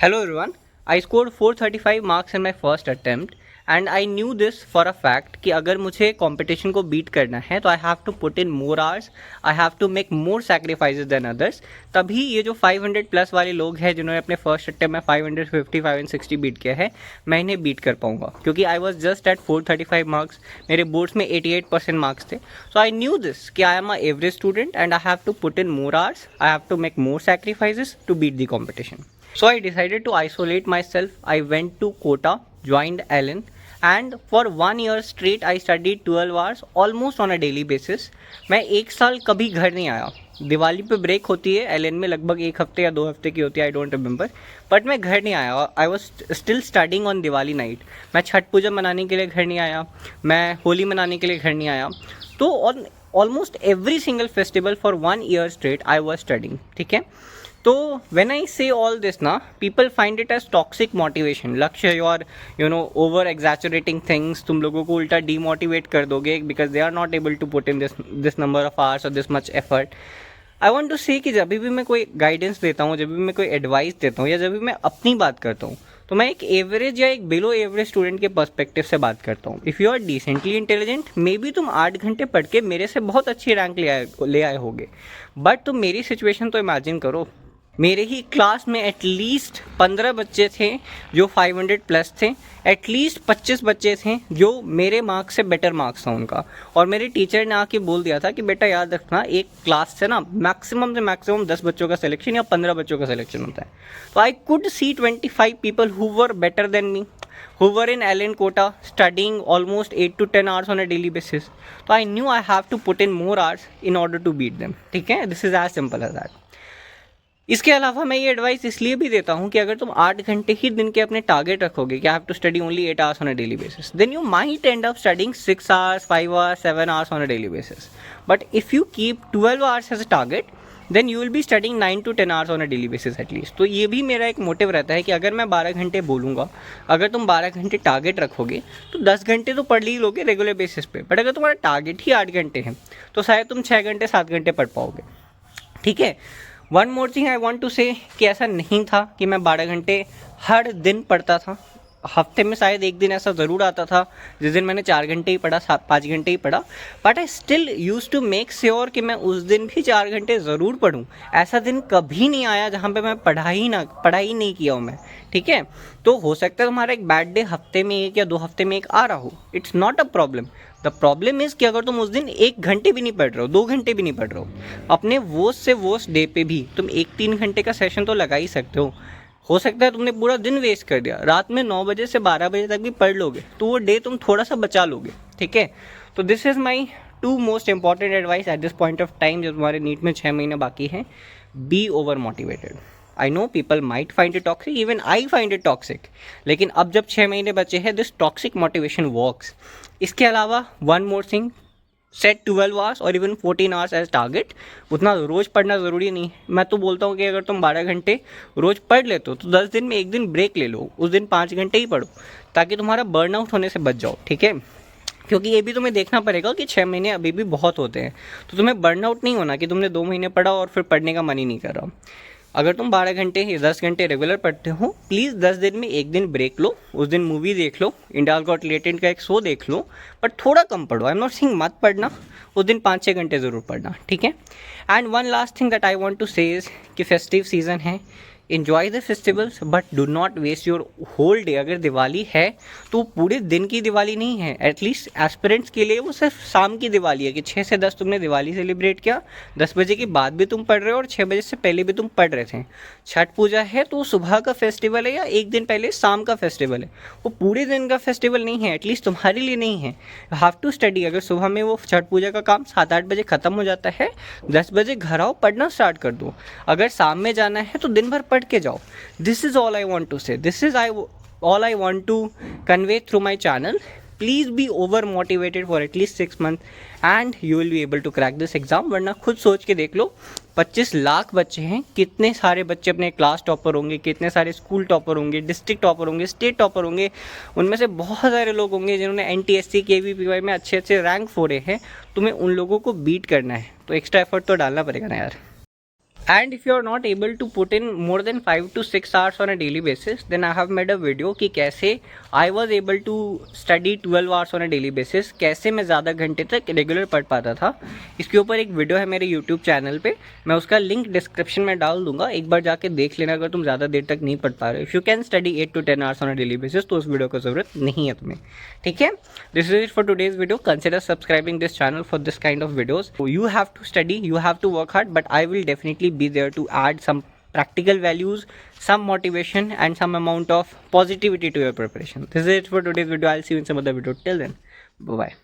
Hello everyone. I scored 435 marks in my first attempt and I knew this for a fact कि अगर मुझे competition को beat करना है तो I have to put in more hours, I have to make more sacrifices than others. तभी ये जो 500 प्लस वाले लोग हैं जिन्होंने अपने फर्स्ट अटेम्प्ट में 555 एंड 60 बीट किया है, मैं इन्हें बीट कर पाऊंगा क्योंकि I was just at 435 marks. मेरे बोर्ड्स में 88% मार्क्स थे. सो आई न्यू दिस कि I am a average student and I have to put in more hours, I have to make more sacrifices to beat the competition. So I decided to isolate myself. I went to Kota, joined Ellen, and for 1 year straight I studied 12 hours almost on a daily basis. मैं एक साल कभी घर नहीं आया. दिवाली पे break होती है एलन में, लगभग 1 हफ्ते या 2 हफ्ते की होती है, आई डोंट रिमेंबर, बट मैं घर नहीं आया. I was still studying on Diwali night. मैं छठ पूजा मनाने के लिए घर नहीं आया, मैं होली मनाने के लिए घर नहीं आया. तो on almost every single festival for 1 year straight I was studying. ठीक है. तो when I say all this ना, people find it as toxic motivation. लक्ष्य, you are over exaggerating things. तुम लोगों को उल्टा demotivate कर दोगे because they are not able to put in this number of hours or this much effort. I want to say कि जब भी मैं कोई गाइडेंस देता हूँ, जब भी मैं कोई एडवाइस देता हूँ या जब भी मैं अपनी बात करता हूँ, तो मैं एक एवरेज या एक बिलो एवरेज स्टूडेंट के पर्सपेक्टिव से बात करता हूँ. If you are decently intelligent, maybe तुम 8 घंटे पढ़ के मेरे से बहुत अच्छी रैंक ले आए होगे, बट तुम मेरी सिचुएशन तो इमेजिन करो. मेरे ही क्लास में एटलीस्ट 15 बच्चे थे जो 500 प्लस थे, एटलीस्ट 25 बच्चे थे जो मेरे मार्क्स से बेटर मार्क्स था उनका. और मेरे टीचर ने आके बोल दिया था कि बेटा याद रखना, एक क्लास से ना मैक्सिमम से मैक्सिमम 10 बच्चों का सिलेक्शन या 15 बच्चों का सिलेक्शन होता है. तो I could see 25 people who were better than me, who were in Allen Kota studying almost 8 to 10 hours on a daily basis. So I knew I have to put in more hours in order to beat them. ठीक है, this is as simple as that. इसके अलावा मैं ये advice इसलिए भी देता हूँ कि अगर तुम 8 घंटे ही दिन के अपने टारगेट रखोगे कि I have to study only 8 hours on a daily basis, then you might end up studying 6 hours, 5 hours, 7 hours on a daily basis. But if you keep 12 hours as a target, then you will be studying 9 to 10 hours on a daily basis at least. तो ये भी मेरा एक motive रहता है कि अगर मैं 12 घंटे बोलूँगा, अगर तुम 12 घंटे टारगेट रखोगे तो 10 घंटे तो पढ़ ही लोगे रेगुलर बेसिस पे. बट अगर तुम्हारा टारगेट ही 8 घंटे है तो शायद तुम 6 घंटे 7 घंटे पढ़ पाओगे. ठीक है. One more thing I want to say कि ऐसा नहीं था कि मैं 12 घंटे हर दिन पढ़ता था. हफ्ते में शायद एक दिन ऐसा ज़रूर आता था जिस दिन मैंने 4 घंटे ही पढ़ा, 5 घंटे ही पढ़ा, but I still use to make sure कि मैं उस दिन भी 4 घंटे ज़रूर पढूं. ऐसा दिन कभी नहीं आया जहाँ पे मैं पढ़ाई नहीं किया हूँ मैं. ठीक है. तो हो सकता है तुम्हारा एक बैड डे हफ्ते में 1 या 2 हफ्ते में एक आ रहा हो, it's not a problem. The problem is कि अगर तुम उस दिन 1 घंटे भी नहीं पढ़ रहे हो, 2 घंटे भी नहीं पढ़ रहे हो, अपने वर्स्ट से वर्स्ट डे पे भी तुम 1-3 घंटे का सेशन तो लगा ही सकते हो. हो सकता है तुमने पूरा दिन वेस्ट कर दिया, रात में 9 बजे से 12 बजे तक भी पढ़ लोगे तो वो डे तुम थोड़ा सा बचा लोगे. ठीक है. तो this is my 2 most important advice at this point of time, जब तुम्हारे नीट में 6 महीने बाकी हैं. Be over motivated. I know people might find it toxic, even I find it toxic, लेकिन अब जब 6 महीने बचे हैं, दिस टॉक्सिक मोटिवेशन वर्क्स. इसके अलावा one more thing, set 12 hours और इवन 14 hours एज टारगेट. उतना रोज़ पढ़ना ज़रूरी नहीं है. मैं तो बोलता हूँ कि अगर तुम 12 घंटे रोज़ पढ़ लेते हो तो 10 दिन में 1 दिन ब्रेक ले लो, उस दिन 5 घंटे ही पढ़ो ताकि तुम्हारा बर्नआउट होने से बच जाओ. ठीक है. क्योंकि ये भी तुम्हें देखना पड़ेगा कि 6 महीने अभी भी बहुत होते हैं, तो तुम्हें बर्नआउट नहीं होना कि तुमने 2 महीने पढ़ा और फिर पढ़ने का मन ही नहीं कर रहा. अगर तुम 12 घंटे या 10 घंटे रेगुलर पढ़ते हो, प्लीज़ 10 दिन में 1 दिन ब्रेक लो, उस दिन मूवी देख लो, इंडिया गॉट टैलेंट का एक शो देख लो, बट थोड़ा कम पढ़ो. आई एम नॉट सेइंग मत पढ़ना, उस दिन 5-6 घंटे ज़रूर पढ़ना. ठीक है. And one last thing that I want to say is कि फेस्टिव सीज़न है, enjoy the festivals but do not waste your whole day. अगर दिवाली है तो पूरे दिन की दिवाली नहीं है, एटलीस्ट एस्पिरेंट्स के लिए वो सिर्फ शाम की दिवाली है कि 6 से 10 तुमने दिवाली सेलिब्रेट किया, 10 बजे के बाद भी तुम पढ़ रहे हो और 6 बजे से पहले भी तुम पढ़ रहे थे. छठ पूजा है तो सुबह का फेस्टिवल है या एक दिन पहले शाम का फेस्टिवल है, वो पूरे दिन का फेस्टिवल नहीं है, एटलीस्ट तुम्हारे लिए नहीं है. You have to study. अगर सुबह में वो छठ पूजा का काम 7-8 बजे ख़त्म हो जाता है, 10 बजे घर आओ, पढ़ना स्टार्ट कर दो. अगर शाम में जाना है तो दिन भर पढ़ के जाओ. This is all I want to say, this is all I want to convey through my channel. Please be over motivated for at least 6 months and you will be able to crack this exam. वरना खुद सोच के देख लो, 25 लाख बच्चे हैं, कितने सारे बच्चे अपने क्लास टॉपर होंगे, कितने सारे स्कूल टॉपर होंगे, डिस्ट्रिक्ट टॉपर होंगे, स्टेट टॉपर होंगे. उनमें से बहुत सारे लोग होंगे जिन्होंने NTSC KVPY में अच्छे रैंक फोड़े हैं. तुम्हें उन लोगों को बीट करना है तो एक्स्ट्रा एफर्ट तो डालना पड़ेगा ना यार. And if you are not able to put in more than 5 to 6 hours on a daily basis, then I have made a video कि कैसे I was able to study 12 hours on a daily basis, कैसे मैं ज़्यादा घंटे तक regular पढ़ पाता था। इसके ऊपर एक वीडियो है मेरे यूट्यूब चैनल पे, मैं उसका लिंक डिस्क्रिप्शन में डाल दूंगा, एक बार जाके देख लेना अगर तुम ज़्यादा देर तक नहीं पढ़ पा रहे। If you can study 8 to 10 hours on a daily basis, तो उस वीडियो की ज़रूरत नहीं है तुम्हें, ठीक है। This is it for today's video. Consider subscribing this channel for this kind of videos. You have to study, you have to work hard, but I will definitely be there to add some practical values, some motivation and some amount of positivity to your preparation. This is it for today's video. I'll see you in some other video. Till then, bye bye.